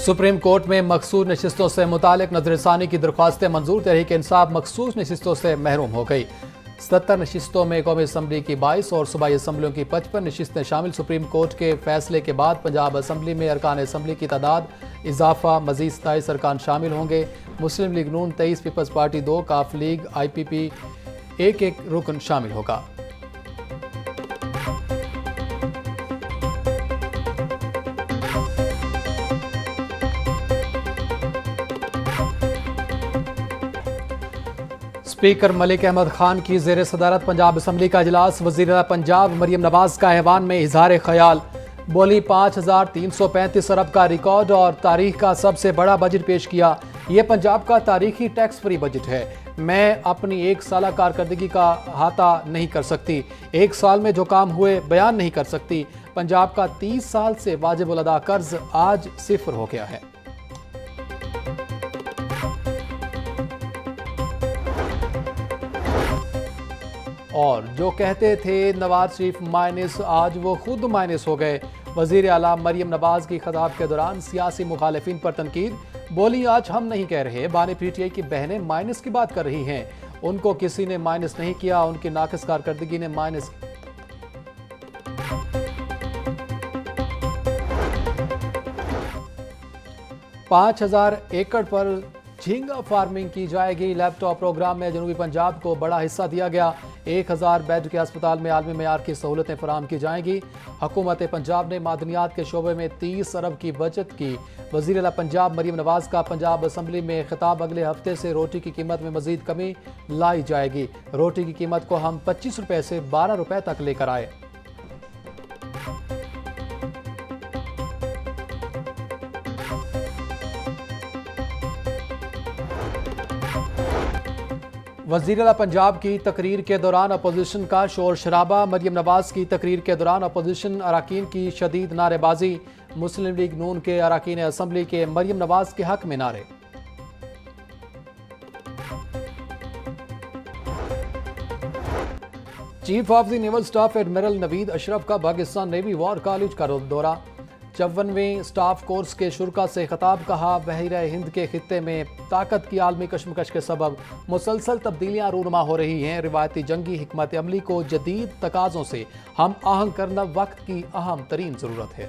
Supreme court में मखसूस नशिस्तों से मुतालिक नजरसानी की दरख्वास्तें मंजूर। तहरीक इंसाफ मखसूस नशिस्तों से महरूम हो गई। 70 नशिस्तों में कौमी असम्बली की 22 और सूबाई असम्बलियों की 55 नशिस्तें शामिल। सुप्रीम कोर्ट के फैसले के बाद पंजाब असम्बली में अरकान असम्बली की तादाद इजाफा, मजीद 27 अरकान शामिल होंगे। मुस्लिम लीग नून 23, पीपल्स पार्टी 2, काफ लीग IPP एक रुकन शामिल होगा। स्पीकर मलिक अहमद खान की ज़ेर सदारत पंजाब असम्बली का इजलास। वज़ीर आला पंजाब मरियम नवाज का ऐवान में इजहार ख्याल। बोली 5335 अरब का रिकॉर्ड और तारीख का सबसे बड़ा बजट पेश किया। ये पंजाब का तारीखी टैक्स फ्री बजट है। मैं अपनी 1 साल कारकर्दगी का अहाता नहीं कर सकती, 1 साल में जो काम हुए बयान नहीं कर सकती। पंजाब का 30 साल से वाजिबुल अदा कर्ज आज 0 हो गया है। और जो कहते थे नवाज शरीफ माइनस, आज वो खुद माइनस हो गए। वजीर आला मरियम नवाज की खिताब के दौरान सियासी मुखालिफिन पर तनकीद। बोली आज हम नहीं कह रहे, बानी PTI की बहनें माइनस की बात कर रही हैं। उनको किसी ने माइनस नहीं किया, उनकी नाकिस कारकर्दगी ने माइनस। पांच 5000 एकड़ पर झींगा फार्मिंग की जाएगी। लैपटॉप प्रोग्राम में जनूबी पंजाब को बड़ा हिस्सा दिया गया। 1000 बेड के अस्पताल में आलमी मेयार की सहूलतें फराहम की जाएंगी। हुकूमत पंजाब ने मादनियात के शोबे में 30 अरब की बचत की। वज़ीर आला पंजाब मरियम नवाज का पंजाब असम्बली में खिताब। अगले हफ्ते से रोटी की कीमत में मजीद कमी लाई जाएगी। रोटी की कीमत को हम 25 रुपए से 12 रुपए तक लेकर आए। वज़ीर आला पंजाब की तकरीर के दौरान अपोजिशन का शोर शराबा। मरियम नवाज की तकरीर के दौरान अपोजिशन अरकान की शदीद नारेबाजी। मुस्लिम लीग नून के अरकान असम्बली के मरियम नवाज के हक में नारे। Chief of the naval staff admiral Naveed Ashraf का पाकिस्तान नेवी वॉर कॉलेज का दौरा। 54वें स्टाफ कोर्स के शुरा से खिताब। कहा बहरा हिंद के खित्ते में ताकत की आलमी कशमकश के सबब मुसलसल तब्दीलियां रूनुमा हो रही हैं। रिवायती जंगी हिकमत अमली को जदीद तकाज़ों से हम आहंग करना वक्त की अहम तरीन ज़रूरत है।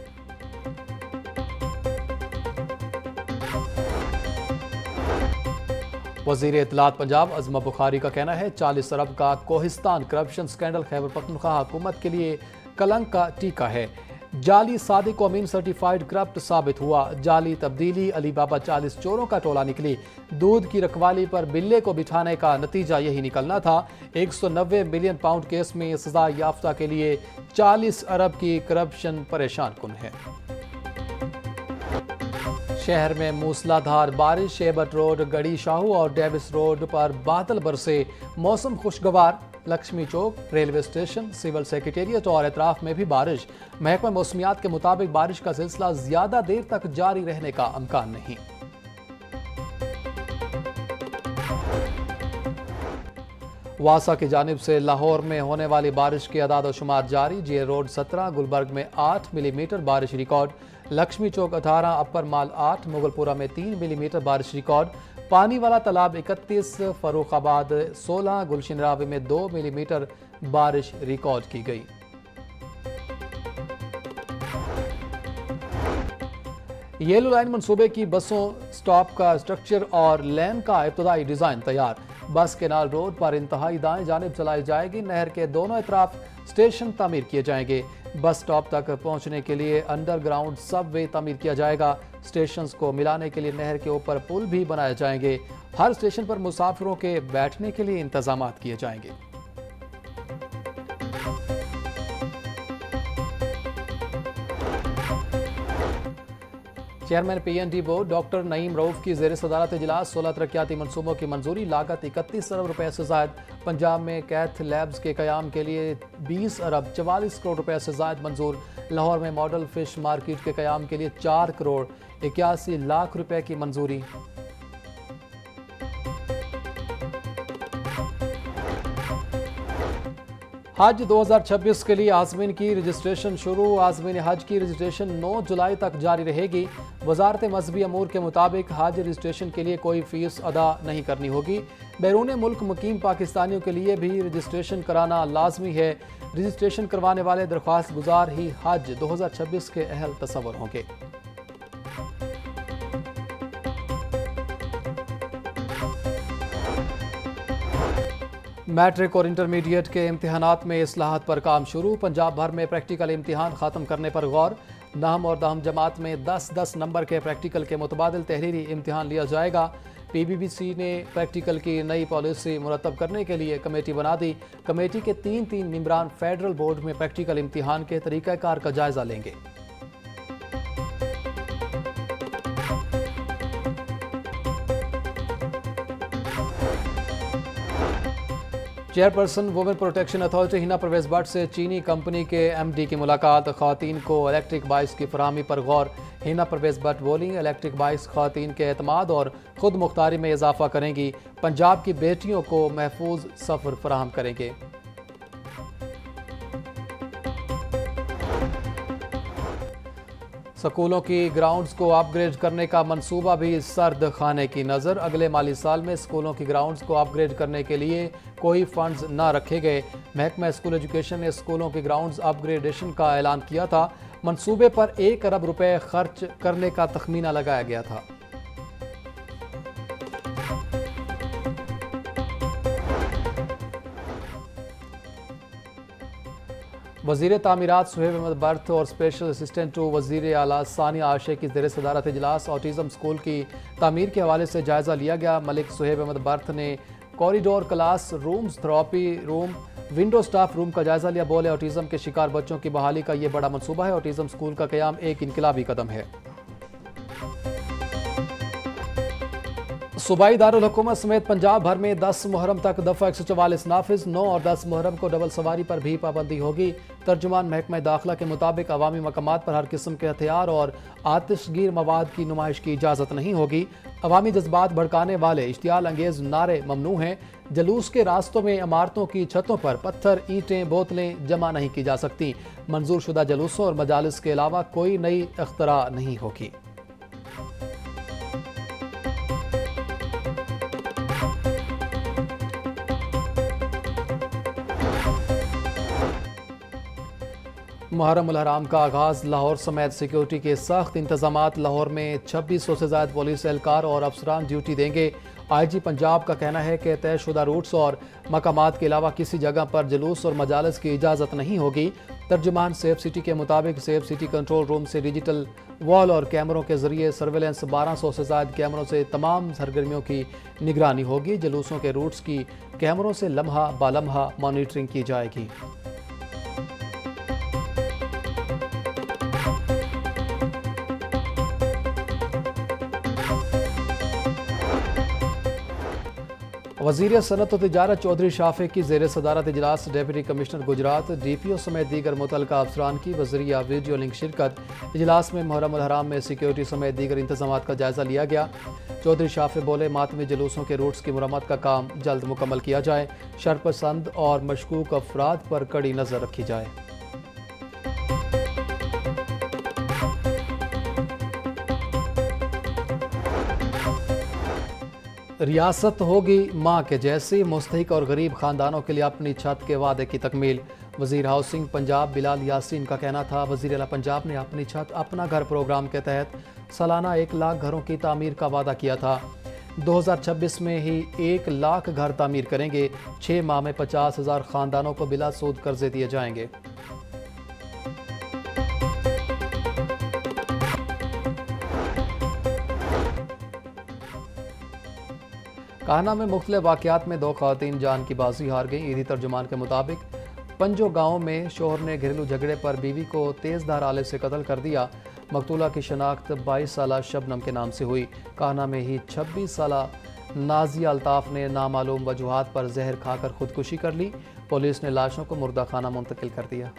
वज़ीर इत्तलात पंजाब अज़मा बुखारी का कहना है 40 अरब का कोहिस्तान करप्शन स्कैंडल खैबर पख्तूनख्वा हुकूमत के लिए कलंक का टीका है। जाली सादिक अमीन सर्टिफाइड करप्ट साबित हुआ। जाली तब्दीली अली बाबा 40 चोरों का टोला निकली। दूध की रखवाली पर बिल्ले को बिठाने का नतीजा यही निकलना था। 190 मिलियन पाउंड केस में सजा याफ्ता के लिए 40 अरब की करप्शन परेशान कुन है। शहर में मूसलाधार बारिश। शेबट रोड, गड़ी शाहू और डेविस रोड पर बादल बरसे। मौसम खुशगवार। लक्ष्मी चौक, रेलवे स्टेशन, सिविल सेक्रेटेरिएट और अतराफ में भी बारिश। महकमा मौसमियात के मुताबिक बारिश का सिलसिला ज्यादा देर तक जारी रहने का इम्कान नहीं। वासा की जानिब से लाहौर में होने वाली बारिश की अदाद शुमार जारी। जे रोड 17, गुलबर्ग में 8 मिलीमीटर बारिश रिकॉर्ड। लक्ष्मी चौक 18, अपर माल 8, मुगलपुरा में 3 मिलीमीटर बारिश रिकॉर्ड। पानी वाला तालाब 31, फरुखाबाद 16, गुलशन रावी में 2 मिलीमीटर बारिश रिकॉर्ड की गई। येलो लाइन मंसूबे की बसों स्टॉप का स्ट्रक्चर और लेन का इब्तदाई डिजाइन तैयार। बस केनाल रोड पर इंतहाई दाएं जानिब चलाई जाएगी। नहर के दोनों अतराफ स्टेशन तामीर किए जाएंगे। बस स्टॉप तक पहुंचने के लिए अंडरग्राउंड सबवे तामीर किया जाएगा। स्टेशंस को मिलाने के लिए नहर के ऊपर पुल भी बनाए जाएंगे। हर स्टेशन पर मुसाफिरों के बैठने के लिए इंतजाम किए जाएंगे। Chairman PND board doctor Naeem Rauf की ज़ेर सदारत इजलास। 16 तरक्याती मनसूबों की मंजूरी। लागत 31 अरब रुपए से जायद। पंजाब में कैथ लैब्स के क़याम के लिए 20 अरब 44 करोड़ रुपए से जायद मंजूर। लाहौर में मॉडल फिश मार्केट के क़याम के लिए 4 करोड़ 81 लाख रुपए की मंजूरी। हज 2026 के लिए आज़मीन की रजिस्ट्रेशन शुरू। आज़मीन हज की रजिस्ट्रेशन 9 जुलाई तक जारी रहेगी। वजारत मजहबी अमूर के मुताबिक हज रजिस्ट्रेशन के लिए कोई फ़ीस अदा नहीं करनी होगी। बैरून मुल्क मुकीम पाकिस्तानियों के लिए भी रजिस्ट्रेशन कराना लाजमी है। रजिस्ट्रेशन करवाने वाले दरख्वास्त गुजार ही हज 2026 के अहल तस्वर होंगे। मैट्रिक और इंटरमीडिएट के इम्तिहानात में इस्लाहात पर काम शुरू। पंजाब भर में प्रैक्टिकल इम्तिहान ख़त्म करने पर गौर। नहम और दहम जमात में 10-10 नंबर के प्रैक्टिकल के मुतबादिल तहरीरी इम्तिहान लिया जाएगा। PBBC ने प्रैक्टिकल की नई पॉलिसी मुरतब करने के लिए कमेटी बना दी। कमेटी के 3 मेंबरान फेडरल बोर्ड में प्रैक्टिकल इम्तिहान के तरीक़ाकार का जायजा लेंगे। Chairperson women protection authority Hina Parvez Bhatt से चीनी कंपनी के MD की मुलाकात। ख़वातीन को इलेक्ट्रिक बाइक्स की फराहमी पर गौर। हिना परवेज भट्ट बोली, इलेक्ट्रिक बाइक्स ख़वातीन के एतमाद और खुद मुख्तारी में इजाफा करेंगी। पंजाब की बेटियों को महफूज सफ़र फराहम करेंगे। स्कूलों की ग्राउंड्स को अपग्रेड करने का मंसूबा भी सर्द खाने की नज़र। अगले माली साल में स्कूलों की ग्राउंड्स को अपग्रेड करने के लिए कोई फंड्स न रखे गए। महकमा स्कूल एजुकेशन ने स्कूलों की ग्राउंड्स अपग्रेडेशन का ऐलान किया था। मंसूबे पर 1 अरब रुपए खर्च करने का तखमीना लगाया गया था। वज़ीर तामीरात सुहेब अहमद बर्थ और स्पेशल असिस्टेंट टू वज़ीर आला सानिया आशे की ज़ेर सदारत इजलास ऑटिज़म स्कूल की तामीर के हवाले से जायज़ा लिया गया। मलिक सुहेब अहमद बर्थ ने corridor class rooms, therapy room, window staff room का जायज़ा लिया। बोले, ऑटिज़म के शिकार बच्चों की बहाली का ये बड़ा मनसूबा है। ऑटिज़म स्कूल का क़याम एक इनकलाबी कदम है। सूबाई दारुल हुकूमत समेत पंजाब भर में 10 मुहर्रम तक दफ़ा 144 नाफिज। 9 और 10 मुहर्रम को डबल सवारी पर भी पाबंदी होगी। तर्जुमान महकमा दाखिला के मुताबिक अवामी मकामात पर हर किस्म के हथियार और आतिशगीर मवाद की नुमाइश की इजाज़त नहीं होगी। अवामी जज्बात भड़काने वाले इश्तियाल अंगेज नारे ममनू हैं। जलूस के रास्तों में इमारतों की छतों पर पत्थर, ईंटें, बोतलें जमा नहीं की जा सकती। मंजूर शुदा जलूसों और मजालिस के अलावा कोई नई अख्तरा नहीं होगी। मुहर्रम उल हराम का आगाज़। लाहौर समेत सिक्योरिटी के सख्त इंतजामात। लाहौर में 2600 से ज़्यादा पुलिस एहलकार और अफसरान ड्यूटी देंगे। IG पंजाब का कहना है कि तयशुदा रूट्स और मकामात के अलावा किसी जगह पर जुलूस और मजालिस की इजाज़त नहीं होगी। तर्जुमान सेफ सिटी के मुताबिक सेफ सिटी कंट्रोल रूम से डिजिटल वॉल और कैमरों के जरिए सर्वेलेंस 1200 से ज़्यादा कैमरों से तमाम सरगर्मियों की निगरानी होगी। जुलूसों के रूट्स की कैमरों से लम्हा बालम्हा मॉनिटरिंग की जाएगी। वज़ीर सनत व तिजारत चौधरी शाफे की ज़ेर सदारत इजलास डिप्टी कमिश्नर गुजरात, DPO समेत दीगर मुतल्लिका अफसरान की वज़रिया वीडियो लिंक शिरकत। इजलास में मुहर्रम उल हराम में सिक्योरिटी समेत दीगर इंतजामात का जायज़ा लिया गया। चौधरी शाफे बोले, मातमी जुलूसों के रूट्स की मुरम्मत का काम जल्द मुकम्मल किया जाए। शरपसंद और मशकूक अफराद पर कड़ी नज़र रखी जाए। रियासत होगी माँ के जैसी। मुस्तहिक और गरीब खानदानों के लिए अपनी छत के वादे की तकमील। वज़ीर हाउसिंग पंजाब बिलाल यासीन का कहना था, वज़ीर आला पंजाब ने अपनी छत अपना घर प्रोग्राम के तहत सालाना 1 लाख घरों की तामीर का वादा किया था। 2026 में ही 1 लाख घर तामीर करेंगे। 6 माह में 50,000 खानदानों को बिला सूद कर्जे दिए जाएंगे। कान्हा में मुख्तलिफ वाक़यात में 2 ख़वातीन जान की बाजी हार गईं। ईदी तर्जुमान के मुताबिक पंजो गांव में शोहर ने घरेलू झगड़े पर बीवी को तेज़धार आले से कत्ल कर दिया। मकतूला की शनाख्त 22 साला शबनम के नाम से हुई। कान्हा में ही 26 साला नाजिया अल्ताफ़ ने नामालूम वजूहात पर जहर खाकर खुदकुशी कर ली। पुलिस ने लाशों को मुर्दा खाना मुंतकिल कर दिया।